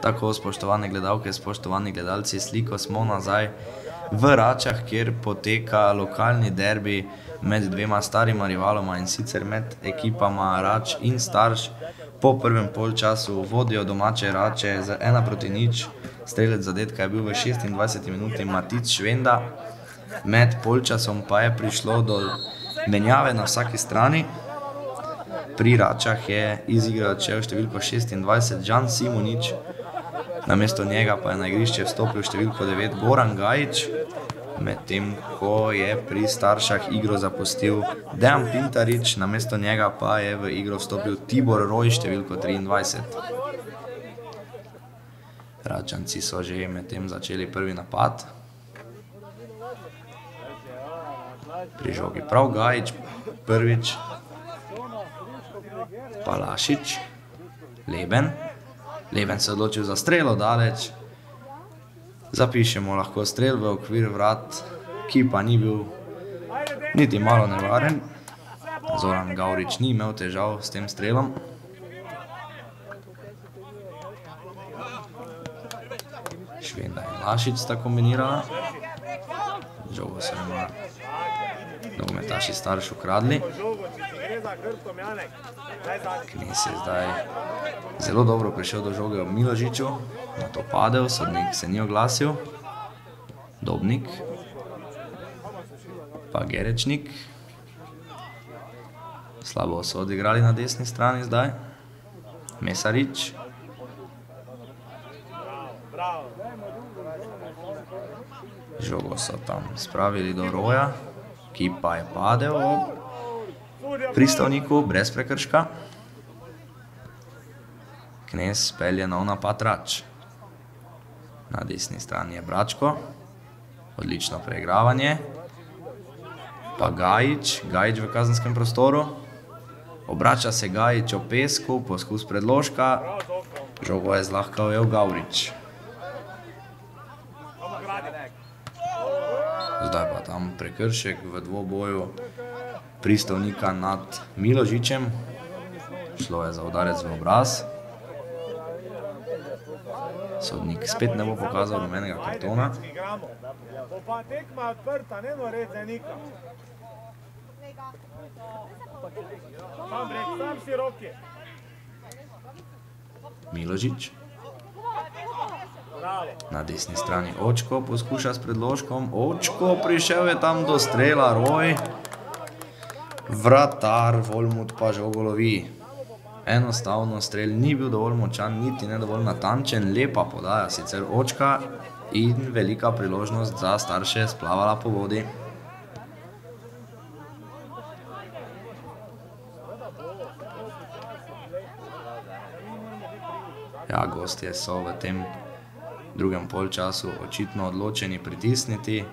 Tako, spoštovane gledalke, spoštovani gledalci, sliko smo nazaj v Račah, kjer poteka lokalni derbi med dvema starima rivaloma, in sicer med ekipama Rač in Starš. Po prvem polčasu vodijo domače Rače z 1:0. Strelec zadetka je bil v 26. minuti Matic Švenda. Med polčasom pa je prišlo do menjave na vsaki strani. Pri Račah je iz igre odšel številko 26 Đan Simonič, namesto njega pa je na igrišče vstopil številko 9 Goran Gajić, medtem ko je pri Staršah igro zapustil Dejan Pintarič, namesto njega pa je v igro vstopil Tibor Roj številko 23. Račanci so že medtem začeli prvi napad. Pri žogi prav Gajić, prvič Palašič, Leben se odločil za strelo daleč. Zapišemo lahko strel v okvir vrat, ki pa ni bil niti malo nevaren. Zoran Gavrič ni imel težav s tem strelom. Švenda in Lašič sta kombinirala. Žogo so ima nogometaši Starš ukradli. Knez je zdaj zelo dobro prišel do žoge ob Miložiču, na to padel, sodnik se ni oglasil. Dobnik, pa Gerečnik. Slabo so odigrali na desni strani zdaj. Mesarič. Žogo so tam spravili do Roja, ki pa je padel ob pristavniku brez prekrška. Knez pelje nov napad Rač. Na desni strani je Bračko. Odlično preigravanje. Pa Gajić v kazenskem prostoru. Obrača se Gajić o pesku, poskus predložka. Žogo je zlahka ujel Gavrič. Zdaj pa tam prekršek v dvoboju pristavnika nad Miložičem. Šlo je za udarec v obraz. Sodnik spet ne bo pokazal rumenega kartona. Miložič. Na desni strani Očko poskuša s predložkom. Očko, prišel je tam do strela Roj. Vratar Volmut pa žogo lovi. Enostavno strel ni bil dovolj močan, niti ne dovolj natančen. Lepa podaja sicer Očka in velika priložnost za Starše splavala po vodi. Ja, gostje so v tem drugem polčasu očitno odločeni pritisniti,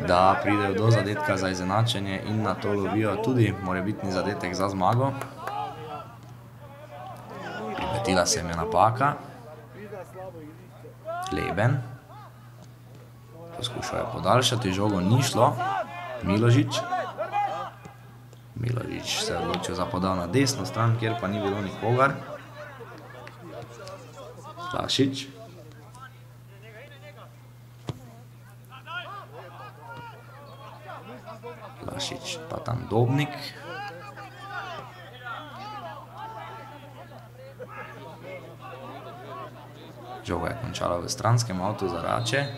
da pridejo do zadetka za izenačenje in na to lovijo tudi morebitni zadetek za zmago. Pripetila se jim je napaka. Leben. Poskušal je podaljšati, žogo ni šlo. Miložič. Miložič se je odločil za podal na desno stran, kjer pa ni bilo nikogar. Lašič. Lašič pa tam Dobnik. Žoga je končala v stranskem avtu za Rače,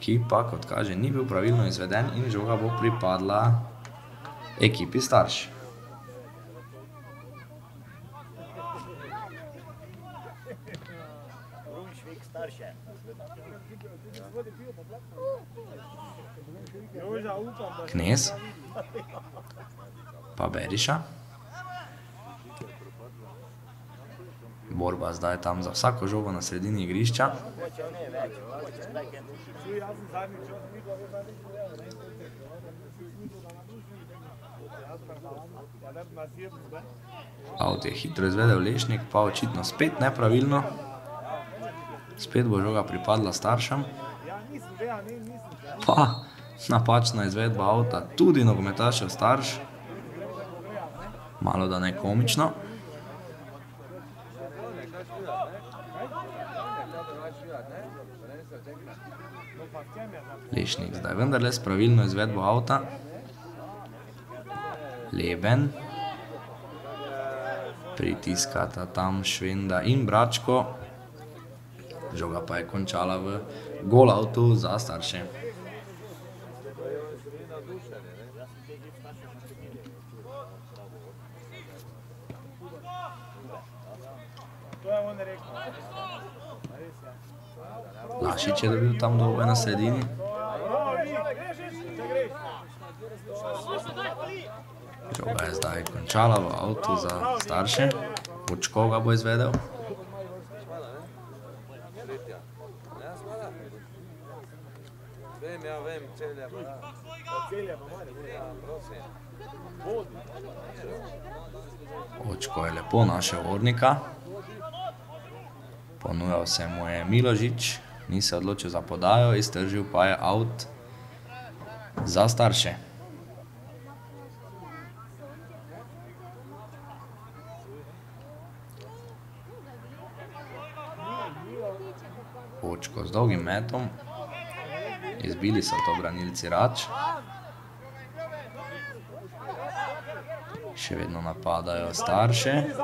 ki pa, kot kaže, ni bil pravilno izveden in žoga bo pripadla ekipi Starš. Knez. Pa Beriša. Borba zdaj tam za vsako žogo na sredini igrišča. Avt je hitro izvedel Lešnik, pa očitno spet nepravilno. Spet bo žoga pripadla Staršem. Pa napačna izvedba avta tudi nogometašev Starš. Malo da ne komično. Lešnik zdaj vendarle s pravilno izvedbo avta. Leben. Pritiskata tam Švenda in Bračko. Žoga pa je končala v gol avtu za starše. Lašič je dobil tam dolgo na sredini. Žoga je zdaj končala v avtu za starše. Očko ga bo izvedel. Očko je lepo našel Ornika. Ponujal se mu je Miložič, ni se odločil za podajo, iztržil pa je avt za starše. Očko z dolgim metom. Izbili so to branilci Rač. Še vedno napadajo starše.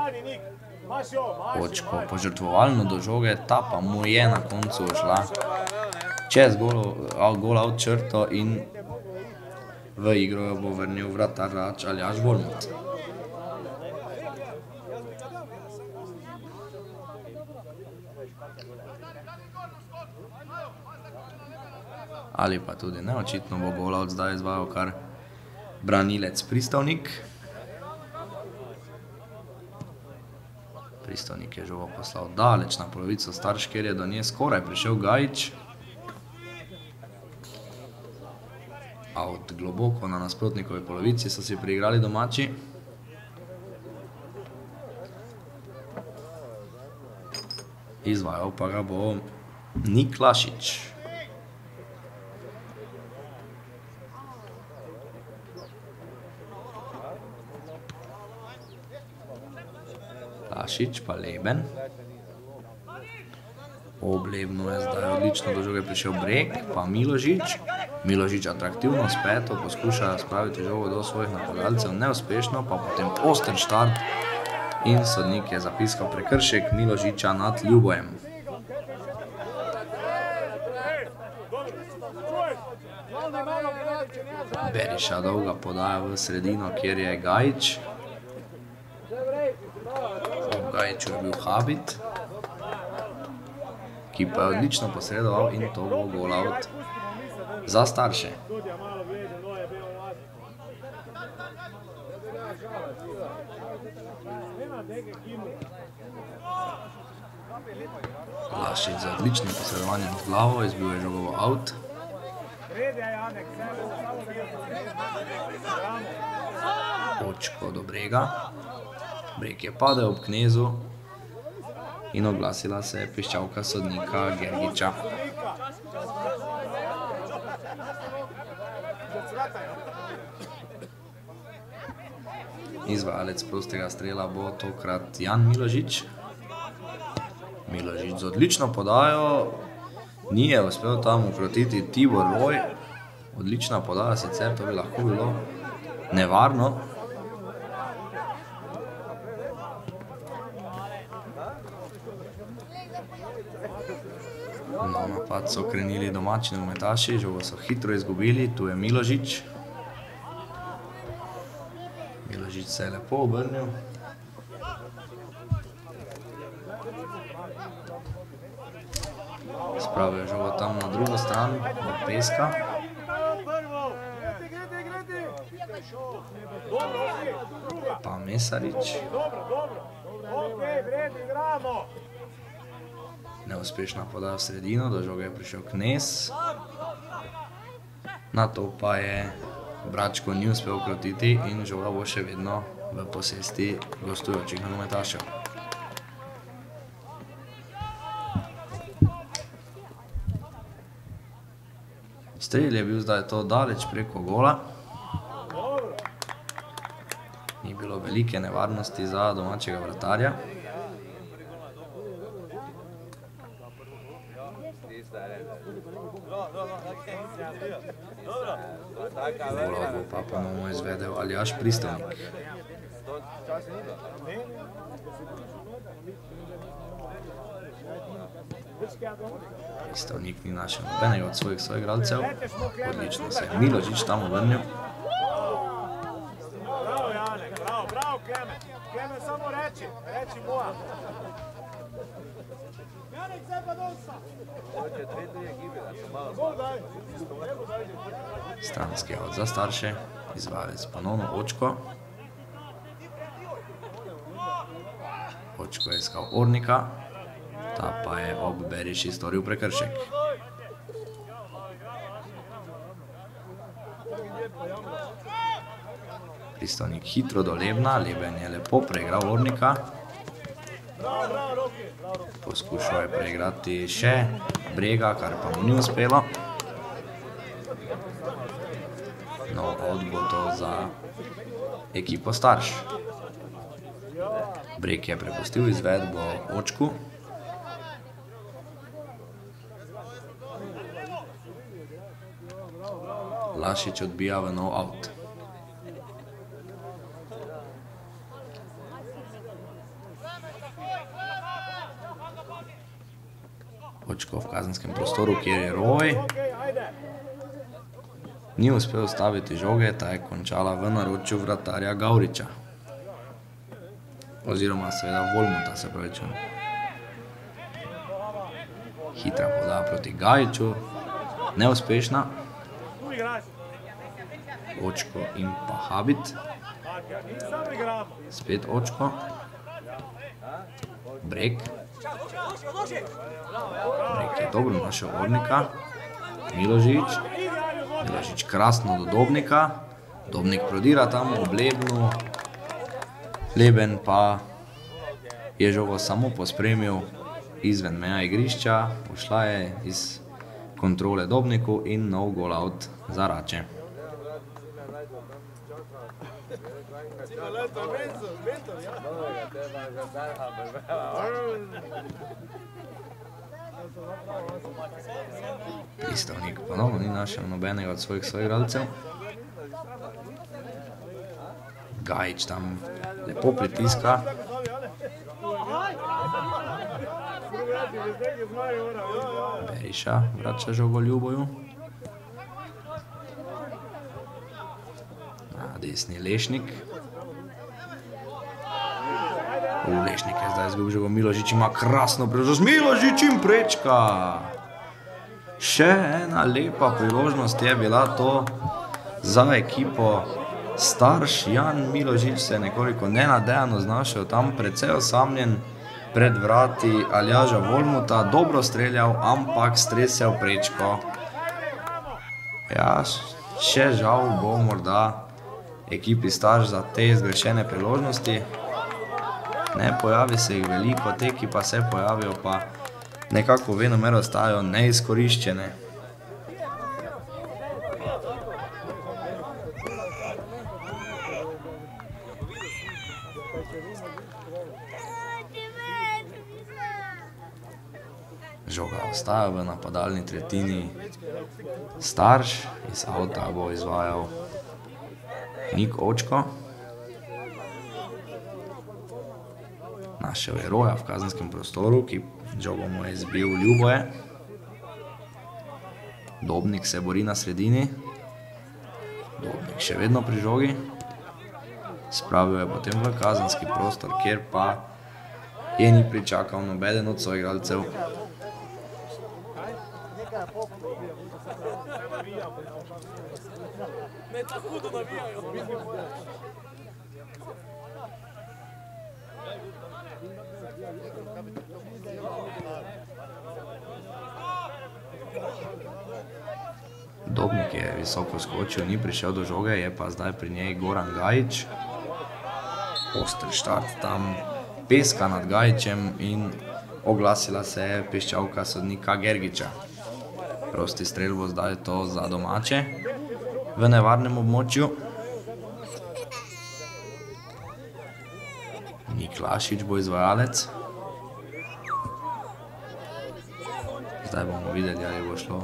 Očko požrtvovalno do žoge, ta pa mu je na koncu šla čez gol out črto in v igro jo bo vrnil vratar Rač Aljaž Volmut. Ali pa tudi ne, očitno bo gol out zdaj izvajal kar branilec Pristovnik. Pristovnik je žogo poslal daleč na polovico starš, kjer je do nje skoraj prišel Gajič. Out globoko na nasprotnikovi polovici so si priigrali domači. Izvajal pa ga bo Nik Lašič. Lašič pa Leben. Ob Lebnu je zdaj odlično do žoge prišel Brek, pa Miložič. Miložič atraktivno s peto poskuša spraviti žogo do svojih napadalcev, neuspešno, pa potem oster štart in sodnik je zapiskal prekršek Miložiča nad Ljubojem. Beriša dolga podaja v sredino, kjer je Gajič. Ob Gajiču je bil Habit, ki pa je odlično posredoval in to bo gol out za starše. Lašič za odličnim posredovanjem z glavo izbil je žogo out. Očko do Brega. Breg je padel ob Knezu in oglasila se je piščalka sodnika Gergiča. Izvajalec prostega strela bo tokrat Jan Miložič. Miložič z odlično podajo, ni je uspel tam ukrotiti Tibor Roj. Odlična podaja, sicer to bi lahko bilo nevarno. Na napad so krenili domači nogometaši, žogo so hitro izgubili, tu je Miložič. Miložič se je lepo obrnil. Spravil je žogo tam na drugo stran, od Peska. Pa Mesarič. Neuspešna podaja v sredino, do žoge je prišel Knez. Na to pa je Bračko ni uspel ukrotiti in žoga bo še vedno v posesti gostujočih nogometašev. Strel je bil zdaj to daleč preko gola. Ni bilo velike nevarnosti za domačega vratarja. Gola bo pa ponovno izvedel Aljaž Pristovnik. Pristovnik ni našel nobenega od svojih soigralcev. Odlično se je Miložič tam obrnil. Bravo, Janek, bravo, Klemen. Klemen, samo reči moja. Janek, zdaj pa dolsa. Stranski aut za starše, izvajalec ponovno Očko. Očko je iskal Ornika, ta pa je ob Beriši storil prekršek. Pristovnik hitro do Lebna, Leben je lepo preigral Ornika. Poskušal je preigrati še Brega, kar pa mu ni uspelo. No, out bo to za ekipo Starš. Breg je prepustil izvedbo Očku. Lašič odbija v nov out. Očko v kazenskem prostoru, kjer je Roj. Ni uspel staviti žoge, ta je končala v naročju vratarja Gavriča. Oziroma seveda Volmuta, se pravičujem. Hitra podaja proti Gajiču, neuspešna. Očko in pa Habit. Spet Očko. Breg. Breg je dobro našel Ornika. Miložič. Miložič krasno do Dobnika. Dobnik prodira tam v Lebnu. Leben pa je žogo samo pospremil izven meja igrišča. Ušla je iz kontrole Dobniku in nov gol out za Rače. Pristovnik ponovno ni našel nobenega od svojih soigralcev. Gajič tam lepo pritiska. Beriša vrača žogo Ljuboju. Na desni Lešnik. Lešnik je zdaj izgubil žogo, Miložič ima krasno priložnost. Miložič jim prečka! Še ena lepa priložnost je bila to za ekipo Starš. Jan Miložič se je nekoliko nenadejano znašel tam, precej osamljen pred vrati Aljaža Volmuta. Dobro streljal, ampak stresel prečko. Ja, še žal bo morda ekipi Starš za te zgrešene priložnosti. Ne pojavi se jih veliko, te, ki pa se pojavijo, pa nekako venomer ostajajo neizkoriščene. Žoga ostaja v napadalni tretjini Starš, iz avta bo izvajal Nik Očko. Našel je Roja v kazenskem prostoru, ki žogo mu je izbil Ljuboje. Dobnik se bori na sredini. Dobnik še vedno pri žogi. Spravil je potem v kazenski prostor, kjer pa je ni pričakal nobeden od soigralcev. Dobnik je visoko skočil, ni prišel do žoge, je pa zdaj pri njej Goran Gajič. Oster štart tam, peska nad Gajičem in oglasila se je piščalka sodnika Gergiča. Prosti strel bo zdaj to za domače v nevarnem območju. Nik Lašič bo izvajalec. Zdaj bomo videli, ali bo šlo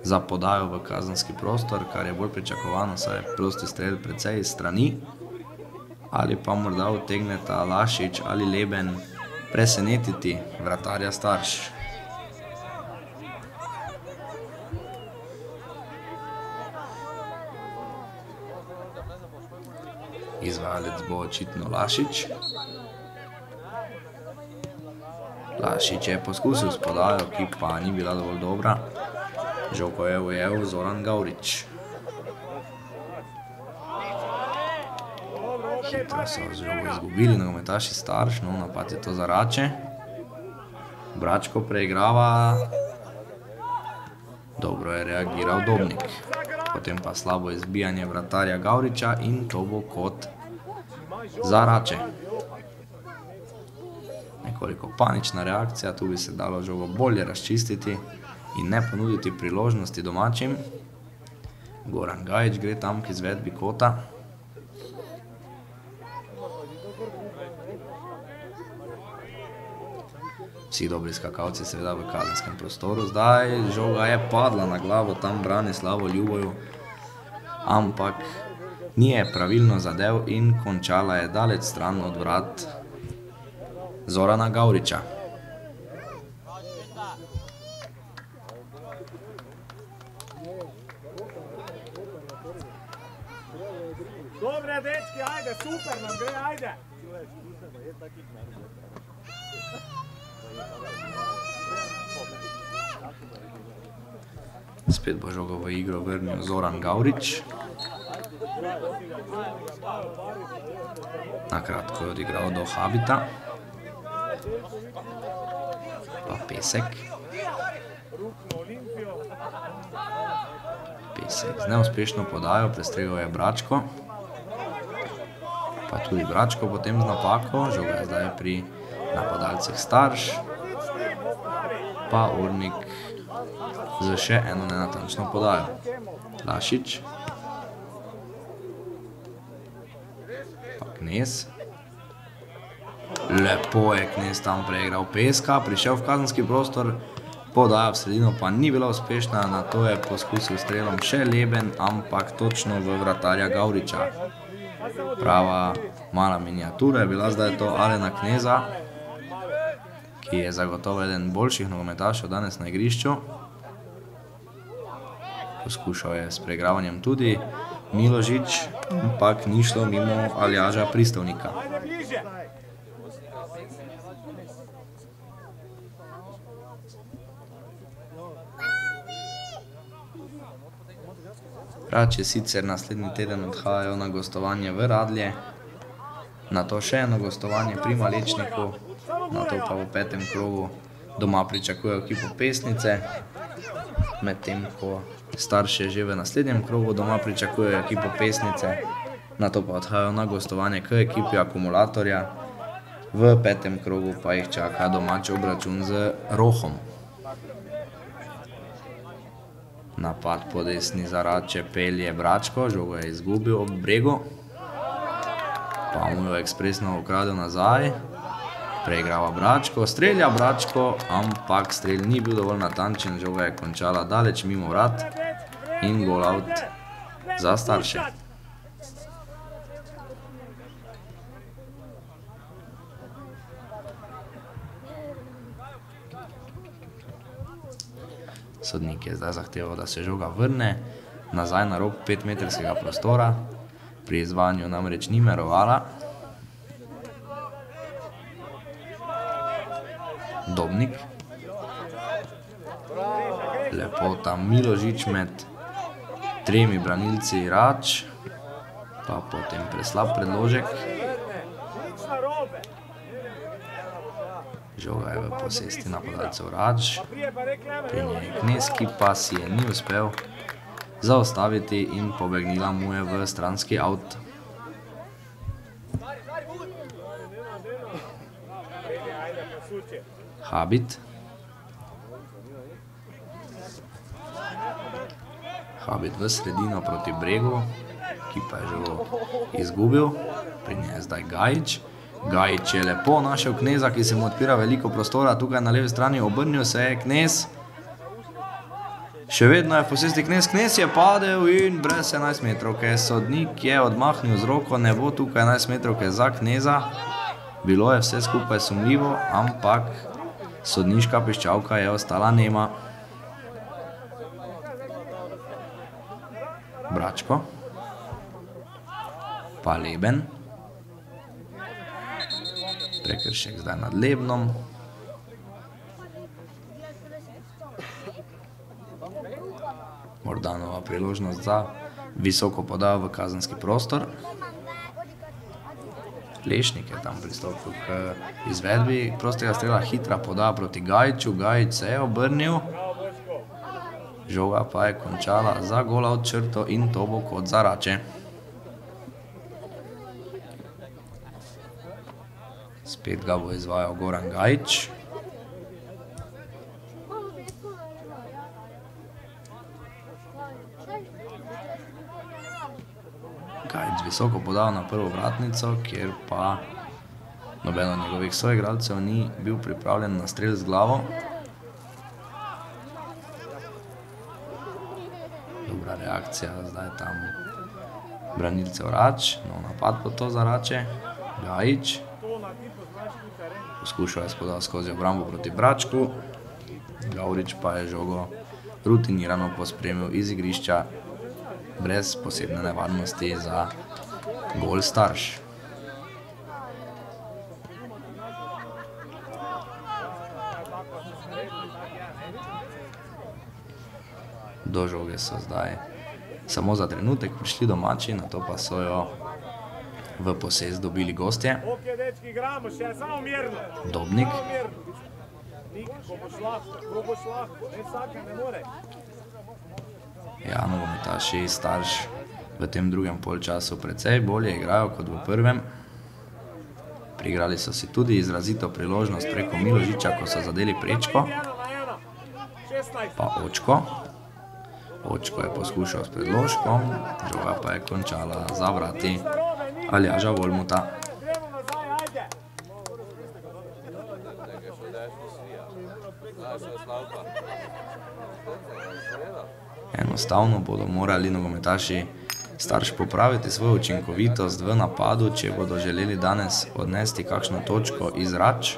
za podajo v kazenski prostor, kar je bolj pričakovano, saj je prosti strel precej iz strani. Ali pa morda utegneta Lašič ali Leben presenetiti vratarja Starš. Izvajalec bo očitno Lašič. Lašič je poskusil s podajo, ki pa ni bila dovolj dobra. Žogo je ujel Zoran Gavrič. Hitro so žogo izgubili nogometaši Starš, no napad je to za Rače. Bračko preigrava. Dobro je reagiral Dobnik. Potem pa slabo izbijanje vratarja Gavriča in to bo kot za Rače. Nekoliko panična reakcija, tu bi se dalo žogo bolje razčistiti in ne ponuditi priložnosti domačim. Goran Gajić gre tam k izvedbi kota. Vsi dobri skakalci seveda v kazenskem prostoru. Zdaj žoga je padla na glavo tam Branislavu Ljuboju, ampak ni je pravilno zadev in končala je daleč stran od vrat Zorana Gavriča. Dobre, dečki, ajde, super nam gre, ajde. Spet bo žogo v igro vrnil Zoran Gavrič. Nakratko je odigral do Habita. Pa Pesek. Pesek z neuspešno podajo, prestregal je Bračko. Pa tudi Bračko potem z napako, žoga je zdaj pri napadalcih Starš. Pa Urnik z še eno nenatančno podajo. Lašič. Pa Knez. Lepo je Knez tam preigral Peska, prišel v kazenski prostor, podaja v sredino pa ni bila uspešna, na to je poskusil strelom še Leben, ampak točno v vratarja Gavriča. Prava mala miniatura je bila zdaj to Alena Kneza, ki je zagotovo eden boljših nogometašev danes na igrišču. Poskušal je s preigravanjem tudi Miložič, ampak ni šlo mimo Aljaža Pristovnika. Rače sicer naslednji teden odhajajo na gostovanje v Radlje, nato še eno gostovanje pri Malečniku, nato pa v 5. krogu doma pričakujejo ekipo Pesnice, medtem ko Starše že v naslednjem krogu doma pričakujejo ekipo Pesnice, nato pa odhajajo na gostovanje k ekipi Akumulatorja, v 5. krogu pa jih čaka domač obračun z Rohom. Napad po desni za Rače pelje Bračko, žogo je izgubil ob bregu. Pa mu jo ekspresno ukradel nazaj. Preigrava Bračko, strelja Bračko, ampak strelj ni bil dovolj natančen, žoga je končala daleč mimo vrat in gol out za Starše. Sodnik je zdaj zahteval, da se žoga vrne nazaj na rob 5-metrskega prostora. Pri izvajanju namreč ni merovala. Dobnik. Lepo tam Miložič med tremi branilci Rač. Pa potem preslab predložek. Žoga je v posesti napadalcev Rač. Pri njej Knez, ki pa si je ni uspel zaustaviti in pobegnila mu je v stranski avt. Habit. Habit v sredino proti bregu, ki pa je žogo izgubil. Pri njej je zdaj Gajić. Gajić je lepo našel Kneza, ki se mu odpira veliko prostora. Tukaj na levi strani obrnil se je Knez. Še vedno je v posesti Knez. Knez je padel in brez 11 metrovke. Sodnik je odmahnil z roko, ne bo tukaj 11 metrovke za Kneza. Bilo je vse skupaj sumljivo, ampak sodniška piščalka je ostala nema. Bračko. Pa Leben. Prekršek zdaj nad Lebnom. Morda nova priložnost za visoko podajo v kazenski prostor. Lešnik je tam pristopil k izvedbi prostega strela, hitra podaja proti Gajiču. Gajič se je obrnil. Žoga pa je končala za gola od črto in to bo kot za Rače. Spet ga bo izvajal Goran Gajič. Gajič visoko podal na prvo vratnico, kjer pa noben od njegovih soigralcev ni bil pripravljen na strel z glavo. Dobra reakcija, zdaj tam branilcev Rač, no napad po to za Rače. Gajič. Poskušal je spodal skozi obrambo proti Bračku. Gavrič pa je žogo rutinirano pospremil iz igrišča brez posebne nevarnosti za gol Starš. Do žoge so zdaj samo za trenutek prišli domači, nato pa so jo v posest dobili gostje. Dobnik. Ja, nogometaši Starš v tem drugem polčasu precej bolje igrajo kot v prvem. Priigrali so si tudi izrazito priložnost preko Miložiča, ko so zadeli prečko. Pa Očko. Očko je poskušal s predložkom, žoga pa je končala za vrati Aljaža Volmuta. Enostavno bodo morali nogometaši Starš popraviti svojo učinkovitost v napadu, če bodo želeli danes odnesti kakšno točko iz Rač.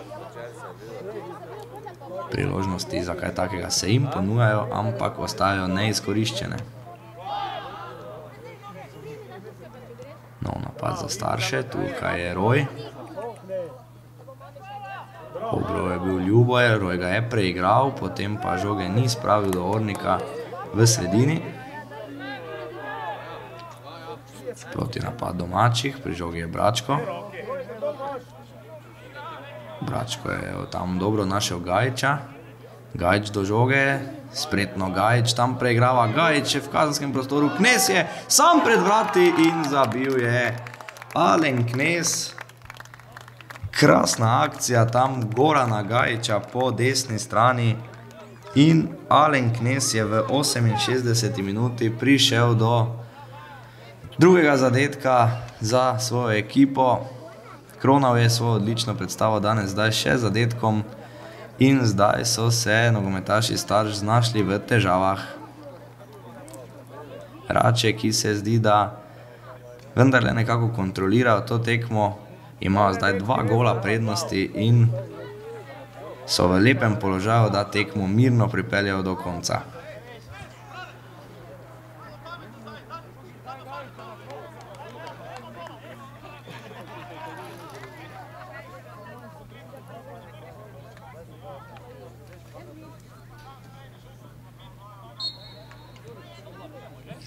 Priložnosti za kaj takega se jim ponujajo, ampak ostajajo neizkoriščene. Nov napad za Starše, tukaj je Roj. Obrov je bil Ljuboje, Roj ga je preigral, potem pa žoge ni spravil do Ornika v sredini. Proti napad domačih, pri žogi je Bračko. Bračko je tam dobro našel Gajiča. Gajič do žoge, spretno Gajič tam preigrava. Gajič je v kazenskem prostoru, Knez je sam pred vrati in zabil je Alen Knez. Krasna akcija tam Gorana Gajiča po desni strani in Alen Knez je v 68. minuti prišel do drugega zadetka za svojo ekipo. Kronal je svojo odlično predstavo danes zdaj še zadetkom in zdaj so se nogometaši Starš znašli v težavah. Rače, ki se zdi, da vendarle nekako kontrolirajo to tekmo, imajo zdaj 2 gola prednosti in so v lepem položaju, da tekmo mirno pripeljajo do konca.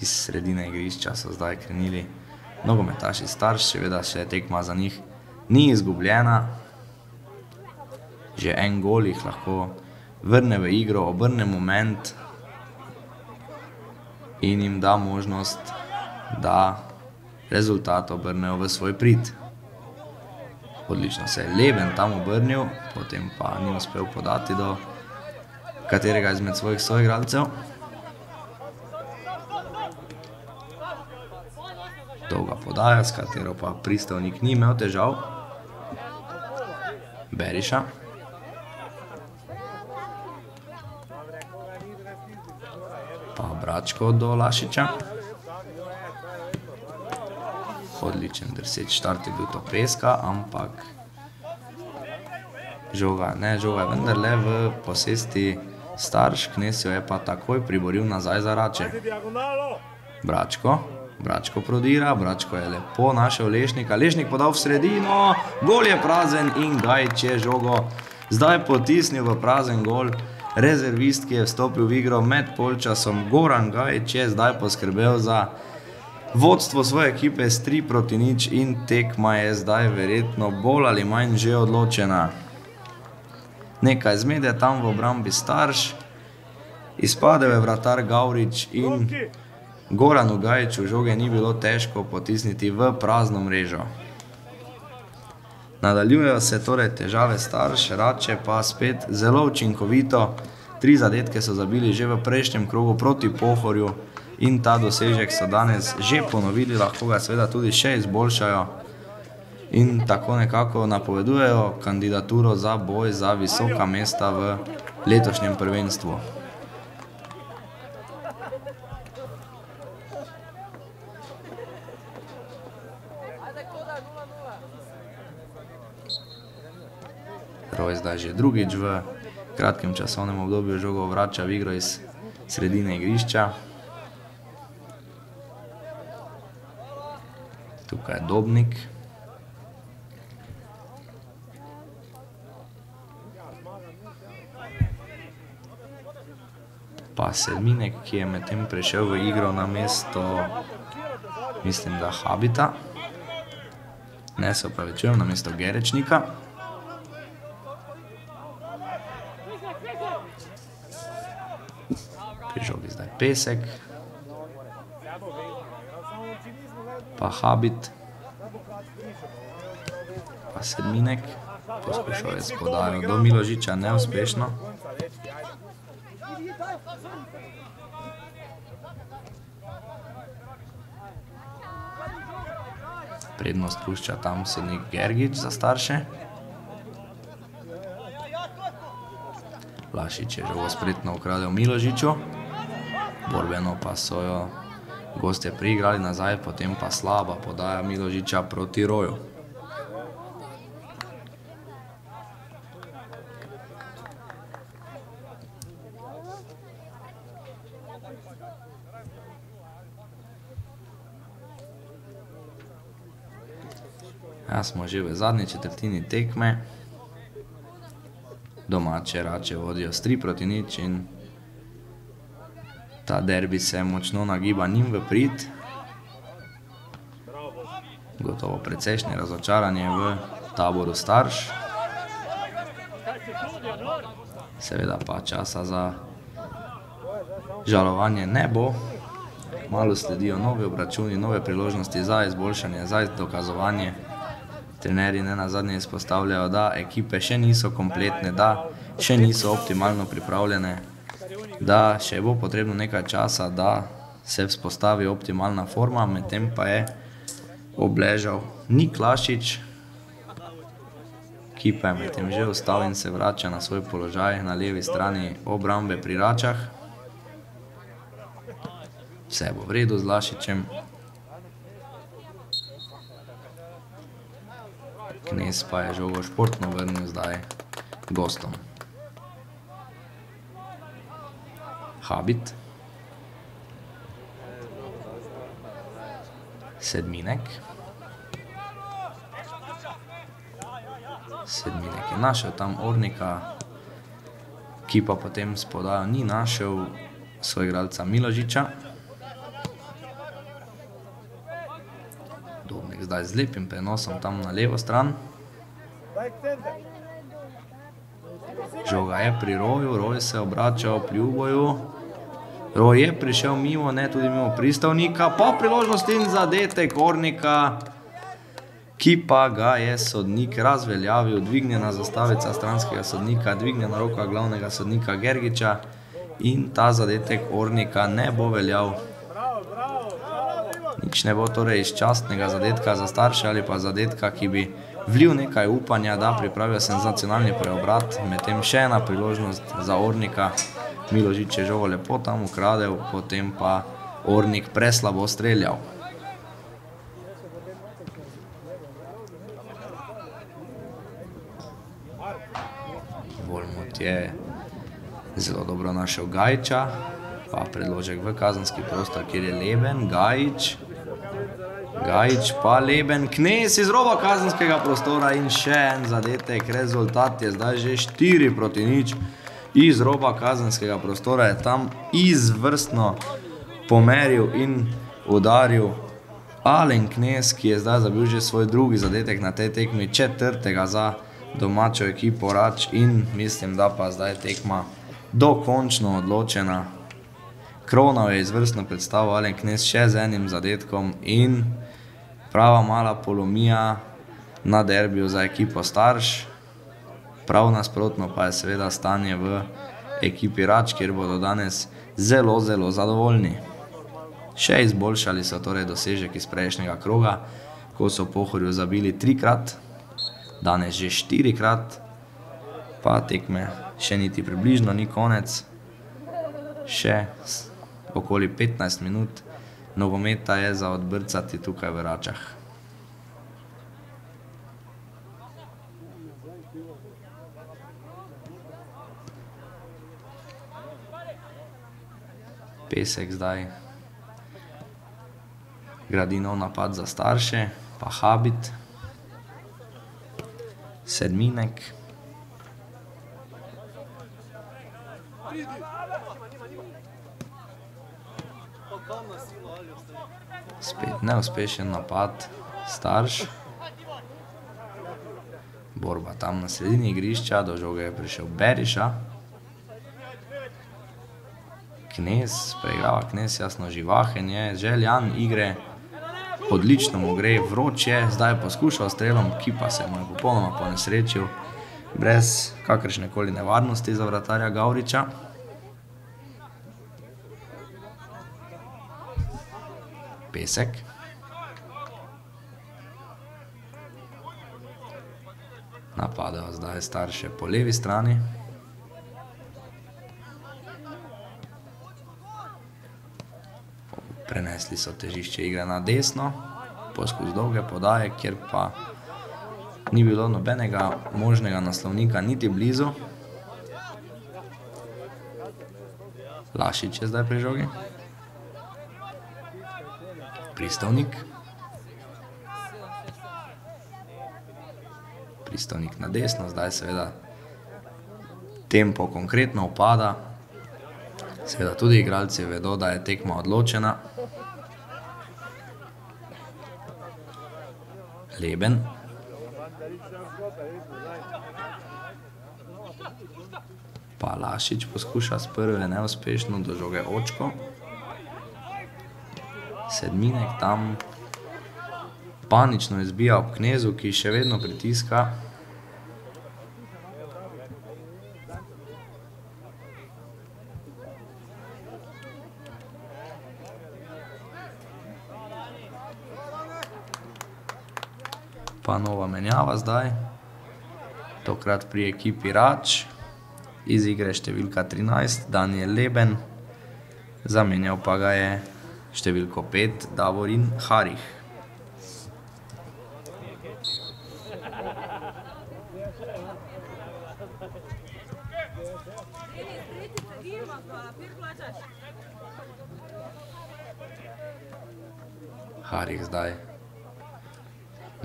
Iz sredine igrišča so zdaj krenili nogometaši Starš, seveda še tekma za njih ni izgubljena. Že en gol jih lahko vrne v igro, obrne moment in jim da možnost, da rezultat obrnejo v svoj prid. Odlično se je Leben tam obrnil, potem pa ni uspel podati do katerega izmed svojih soigralcev. Dolga podaja, s katero pa Pristavnik ni imel težav. Beriša. Bračko do Lašiča. Odličen drseč štart je bil to Peska, ampak žoga je vendarle v posesti Starš, Knez jo je pa takoj priboril nazaj za Rače. Bračko prodira, Bračko je lepo našel Lešnika, Lešnik podal v sredino, gol je prazen in Gajić je žogo zdaj potisnil v prazen gol. Rezervist, ki je vstopil v igro med polčasom, Goran Gajić je zdaj poskrbel za vodstvo svoje ekipe s 3-0 in tekma je zdaj verjetno bolj ali manj že odločena. Nekaj zmede tam v obrambi Starš, izpadel je vratar Gavrič in Goranu Gajiću žoge ni bilo težko potisniti v prazno mrežo. Nadaljujejo se torej težave Starš, Rače pa spet zelo učinkovito. 3 zadetke so zabili že v prejšnjem krogu proti Pohorju in ta dosežek so danes že ponovili, lahko ga seveda tudi še izboljšajo. In tako nekako napovedujejo kandidaturo za boj za visoka mesta v letošnjem prvenstvu. Roj zdaj že drugič v kratkem časovnem obdobju žogo vrača v igro iz sredine igrišča. Tukaj je Dobnik. Pa Sedminek, ki je medtem prišel v igro na mesto, mislim, da Habita. Ne, se opravičujem, na mesto Gerečnika. Pri žogi zdaj Pesek. Pa Habit. Pa Sedminek. Poskušal je s podajo do Miložiča, neuspešno. Prednost pušča tam sodnik Gergič za Starše. Lašič je žogo spretno ukradel Miložiču. Borbeno pa so jo gostje priigrali nazaj, potem pa slaba podaja Miložiča proti Roju. Ja, smo že v zadnji četrtini tekme. Domače Rače vodijo s 3-0 in ta derbi se močno nagiba njim v prid. Gotovo precejšnje razočaranje v taboru Starš. Seveda pa časa za žalovanje ne bo. Malo sledijo novi obračuni, nove priložnosti za izboljšanje, za dokazovanje. Trenerji ne nazadnje izpostavljajo, da ekipe še niso kompletne, da še niso optimalno pripravljene, da še bo potrebno nekaj časa, da se vzpostavi optimalna forma, medtem pa je obležal Nik Lašič, ki pa je medtem že vstal in se vrača na svoj položaj na levi strani obrambe pri Račah. Vse bo v redu z Lašičem. Knez pa je žogo športno vrnil zdaj gostom. Habit. Sedminek. Sedminek je našel tam Ornika, ki pa potem s podajo ni našel soigralca Miložiča. Dobnik zdaj z lepim prenosom tam na levo stran. Žoga je pri Roju, Roj se obračal pri Uboju. Roj je prišel mimo, ne tudi mimo pristavnika, pa priložnost in zadetek Ornika, ki pa ga je sodnik razveljavil. Dvignjena zastavica stranskega sodnika, dvignjena roka glavnega sodnika Gergiča in ta zadetek Ornika ne bo veljal. Nič ne bo torej iz častnega zadetka za Starše ali pa zadetka, ki bi vlil nekaj upanja, da pripravijo senzacionalni preobrat, medtem še ena priložnost za Ornika, Miložič je žogo lepo tam ukradel, potem pa Ornik preslabo streljal. Volmut je zelo dobro našel Gajiča, pa predložek v kazenski prostor, kjer je Leben, Gajič pa Leben, Knez iz roba kazenskega prostora in še en zadetek. Rezultat je zdaj že 4-0. Iz roba kazenskega prostora je tam izvrstno pomeril in udaril Alen Knez, ki je zdaj zabil že svoj drugi zadetek na tej tekmi, 4. za domačo ekipo Rač, in mislim, da pa zdaj tekma dokončno odločena. Kronal je izvrstno predstavo Alen Knez še z enim zadetkom in prava mala polomija na derbiju za ekipo Starš. Prav nasprotno pa je seveda stanje v ekipi Rač, kjer bodo danes zelo zadovoljni. Še izboljšali so torej dosežek iz prejšnjega kroga, ko so Pohorju zabili 3-krat, danes že 4-krat, pa tekme še niti približno ni konec. Še okoli 15 minut nogometa je za odbrcati tukaj v Račah. Pesek zdaj gradi nov napad za Starše, pa Habit, Sedminek, spet neuspešen napad Starš, borba tam na sredini igrišča, do žoge je prišel Beriša, Knez, preigrava Knez, jasno živahen je, željan igre, odlično mu gre, vroč je, zdaj je poskušal strelom, ki pa se mu je popolnoma ponesrečil, brez kakršnekoli nevarnosti za vratarja Gavriča. Pesek. Napadajo zdaj Starše po levi strani. Prenesli so težišče igre na desno, poskus dolge podaje, kjer pa ni bilo nobenega možnega naslovnika niti blizu. Lašič je zdaj pri žogi. Pristovnik. Pristovnik na desno, zdaj seveda tempo konkretno upada. Seveda tudi igralci vedo, da je tekma odločena. Leben. Pa Lašič poskuša s prve neuspešno, do žoge Očko. Sedminek tam panično izbija ob Knezu, ki še vedno pritiska. Pa nova menjava zdaj, tokrat pri ekipi Rač, iz igre številka 13, Daniel Leben, zamenjal pa ga je številko 5, Davorin Harih. Harih zdaj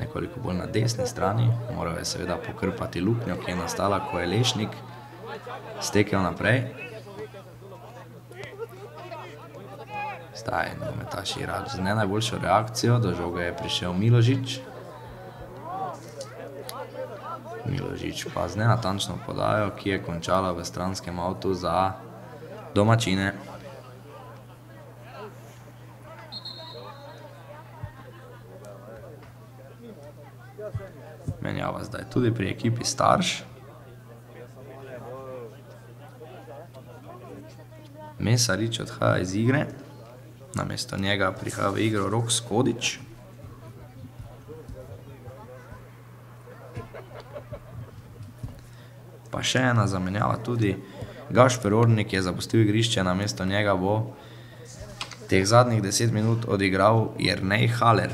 nekoliko bolj na desni strani, moral je seveda pokrpati luknjo, ki je nastala, ko je Lešnik stekel naprej. Zdaj nogometaši Rač z ne najboljšo reakcijo, do žoge je prišel Miložič. Miložič pa z nenatančno podajo, ki je končala v stranskem avtu za domačine. Menjava zdaj tudi pri ekipi Starš. Mesarič odhaja iz igre, namesto njega prihaja v igro Rok Skodič. Pa še ena zamenjava tudi Gašper Ornik je zapustil igrišče, namesto njega bo teh zadnjih 10 minut odigral Jernej Haller.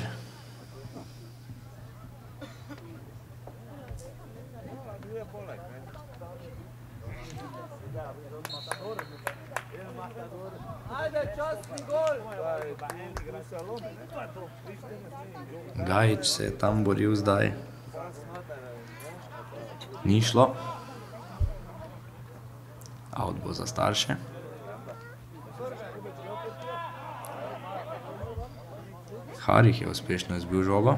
Gajić se je tam boril zdaj. Ni šlo. Out bo za starše. Harih je uspešno izbil žogo.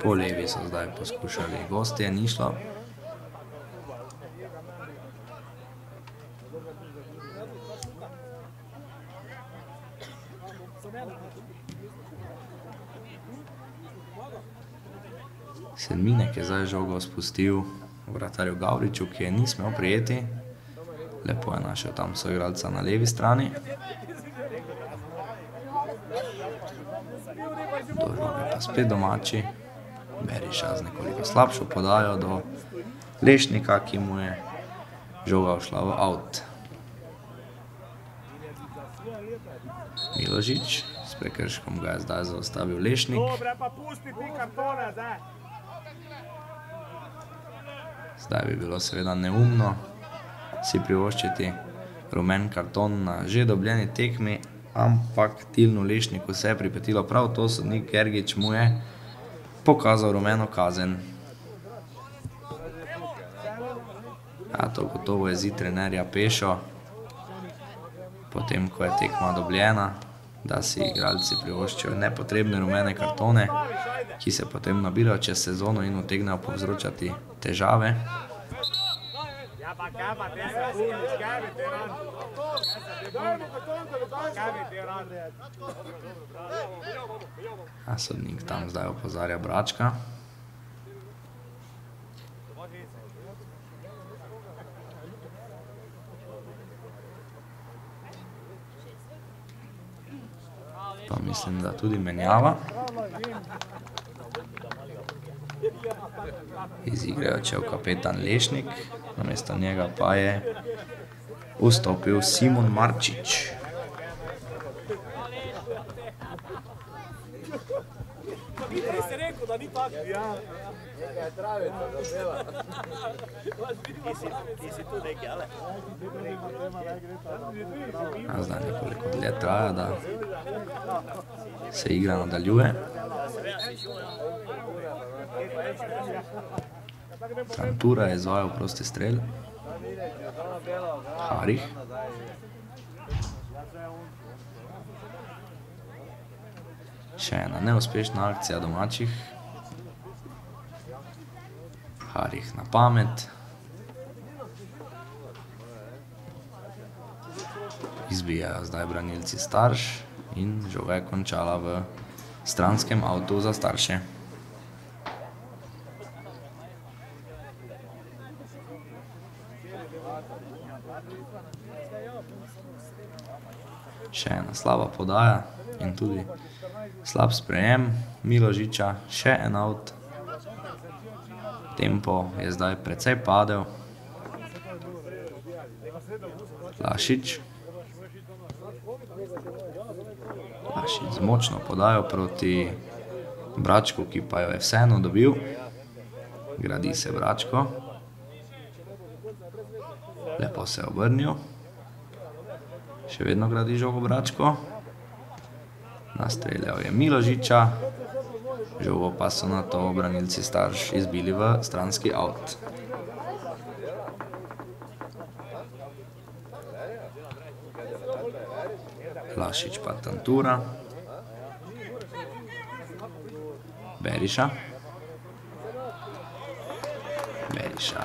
Po levi so zdaj poskušali gostje, ni šlo. Sedminek je zdaj žogo spustil vratarju Gavriču, ki je ni smel prijeti. Lepo je našel tam soigralca na levi strani. Do žoge pa spet domači. Beriša z nekoliko slabšo podajo do Lešnika, ki mu je žoga ušla v out. Miložič s prekrškom ga je zdaj zaustavil Lešnik. Zdaj bi bilo seveda neumno si privoščiti rumen karton na že dobljeni tekmi, ampak Tilnu Lešniku se je pripetilo prav to, sodnik Gergič mu je pokazal rumeno kazen. To gotovo je zid trenerja Pešo, potem ko je tekma dobljena, da si igralci privoščijo nepotrebne rumene kartone, ki se potem nabirajo čez sezono in utegnejo povzročati težave. Sodnik tam zdaj opozarja Bračka. Pa mislim, da tudi menjava. Iz igre je odšel kapetan Lešnik, namesto njega pa je vstopil Simon Marčič. Zdaj nekoliko dlje traja, da se igra nadaljuje. Trantura je izvajal prosti strel. Harih. Še ena neuspešna akcija domačih. Harih na pamet. Izbijajo zdaj branilci Starš in žoga je končala v stranskem avtu za starše. Še ena slaba podaja in tudi slab sprejem Miložiča, še en out. Tempo je zdaj precej padel. Lašič. Lašič z močno podajo proti Bračku, ki pa jo je vseeno dobil. Gradi se Bračko. Lepo se je obrnil. Še vedno gradi žogo Bračko. Nastreljal je Miložiča. Žogo pa so na to branilci Starš izbili v stranski out. Lašič pa Trantura. Beriša. Beriša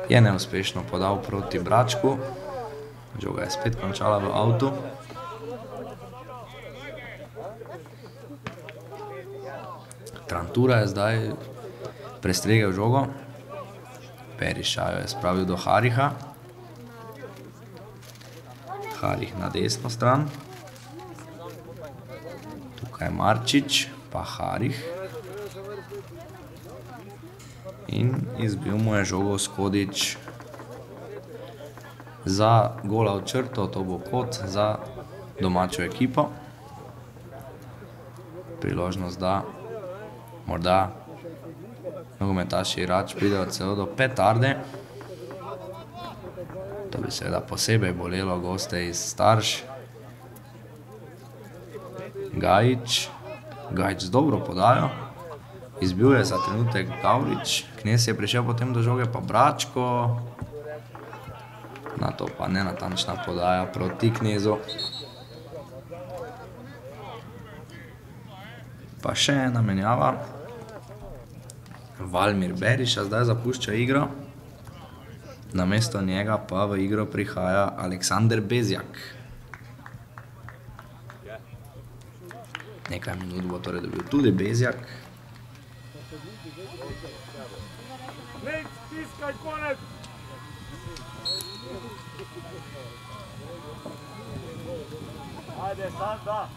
je neuspešno podal proti Bračku. Žoga je spet končala v avtu. Trantura je zdaj prestregel žogo. Beriša jo je spravil do Hariha. Harih na desno stran. Tukaj je Marčič, pa Harih. In izbil mu je žogo Skodič za gola v črto, to bo kot za domačo ekipo. Priložnost, da morda nogometaši Rač pridejo celo do petarde. To bi seveda posebej bolelo goste iz Starš. Gajič z dobro podajo. Izbil je za trenutek Gavrič. Knez je prišel potem do žoge, pa Bračko. Na to pa nenatančna podaja proti Knezu. Pa še ena menjava. Valmir Beriša zdaj zapušča igro. Namesto njega pa v igro prihaja Aleksander Bezjak. Nekaj minut bo torej dobil tudi Bezjak. Nec, stiskaj, konec! Ajde, sam da!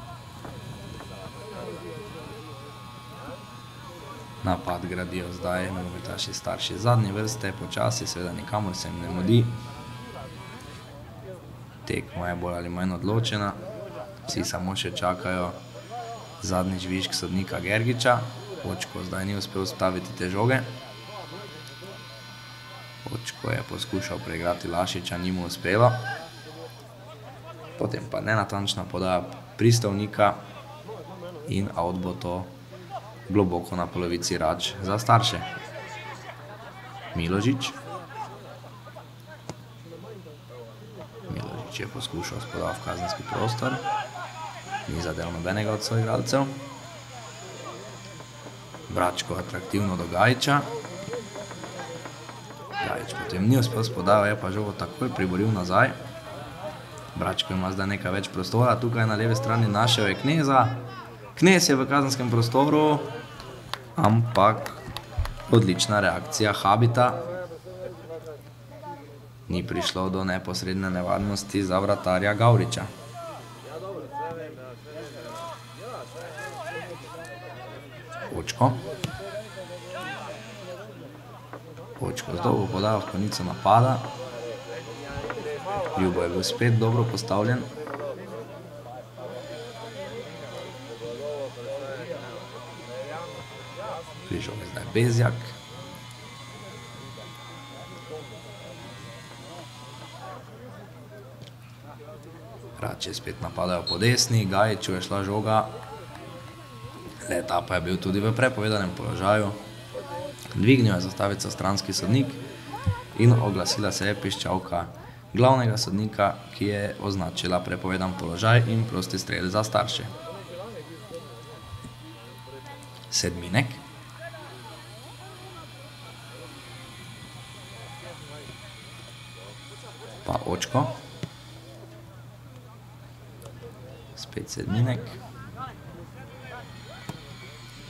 Napad gradijo zdaj nogometaši Starši zadnje vrste, počasi, seveda nikamor se jim ne mudi. Tekma je bolj ali manj odločena. Vsi samo še čakajo zadnji žvižg sodnika Gergiča. Očko zdaj ni uspel staviti te žoge. Očko je poskušal preigrati Lašiča, ni mu uspelo. Potem pa nenatančna podaja Pristovnika in out bo to globoko na polovici Rač za Starše. Miložič. Miložič je poskušal spodal v kazenski prostor. Ni zadel nobenega od svojih igralcev. Bračko atraktivno do Gajiča. Gajič potem ni uspel spodal, je pa žogo takoj priboril nazaj. Bračko ima zdaj nekaj več prostora, tukaj na leve strani našel je Kneza. Knez je v kazenskem prostoru, ampak odlična reakcija Habita. Ni prišlo do neposredne nevarnosti za vratarja Gavriča. Očko. Očko z dolgo podajo v konico napada. Ljubo je bil spet dobro postavljen. Prišel je zdaj Bezjak. Rače spet napadajo po desni, Gajiču je šla žoga. Leta pa je bil tudi v prepovedanem položaju. Dvignil je zastavico stranski sodnik in oglasila se je piščalka glavnega sodnika, ki je označila prepovedan položaj in prosti strel za Starše. Sedminek. Pa Očko. Spet Sedminek.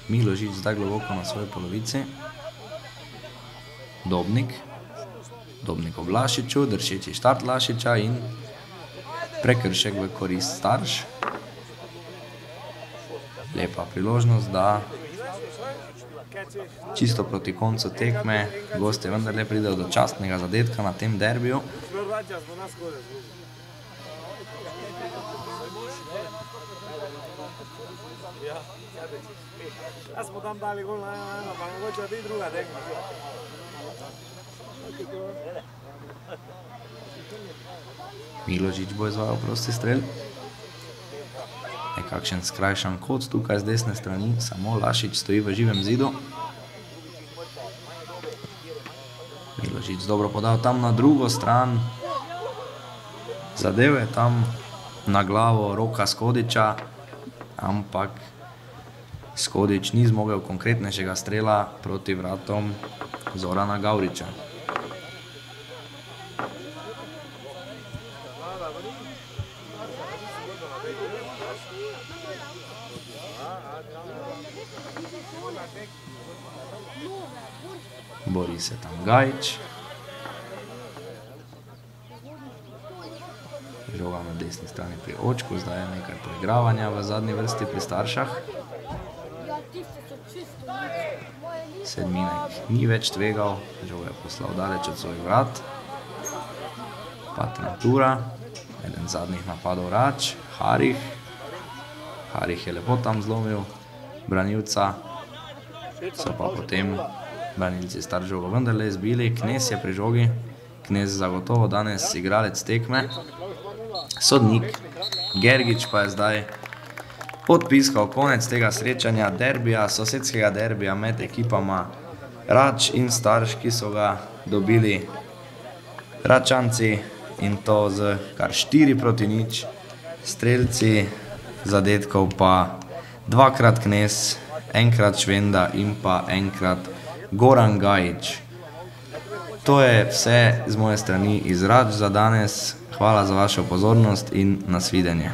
Miložič zdaj globoko na svoji polovici. Dobnik. Dobnik ob Lašiču, dršeči štart Lašiča in prekršek v korist Starš. Lepa priložnost, da čisto proti koncu tekme gosti vendarle pridejo do častnega zadetka na tem derbiju. Ja smo tam dali gol na 1-1, pa mogoče biti druga tekma. Miložič bo izvajal prosti strel. Nekakšen skrajšan kot tukaj z desne strani, samo Lašič stoji v živem zidu. Miložič dobro podal tam na drugo stran. Zadev je tam na glavo Roka Skodiča, ampak Skodič ni zmogel konkretnejšega strela proti vratom Zorana Gavriča. Bori se tam Gajič. žoga na desni strani pri očku, zdaj je nekaj poigravanja v zadnji vrsti pri staršah. Sedminek ni več tvegal, žoga je poslal daleč od svojih vrat. Patnatura, eden zadnjih napadov Rač, Harih. Harih je lepo tam zlomil branilca, so pa potem branilci star žogo vendarle izbili. Knez je pri žogi, Knez zagotovo danes igralec tekme. Sodnik Gergič pa je zdaj podpiskal konec tega srečanja derbija, sosedskega derbija med ekipama Rač in Starš, ki so ga dobili Račanci, in to z kar 4-0, strelci zadetkov pa dvakrat Knez, enkrat Švenda in pa enkrat Goran Gajić. To je vse z moje strani iz Rač za danes. Hvala za vašo pozornost in nasvidenje.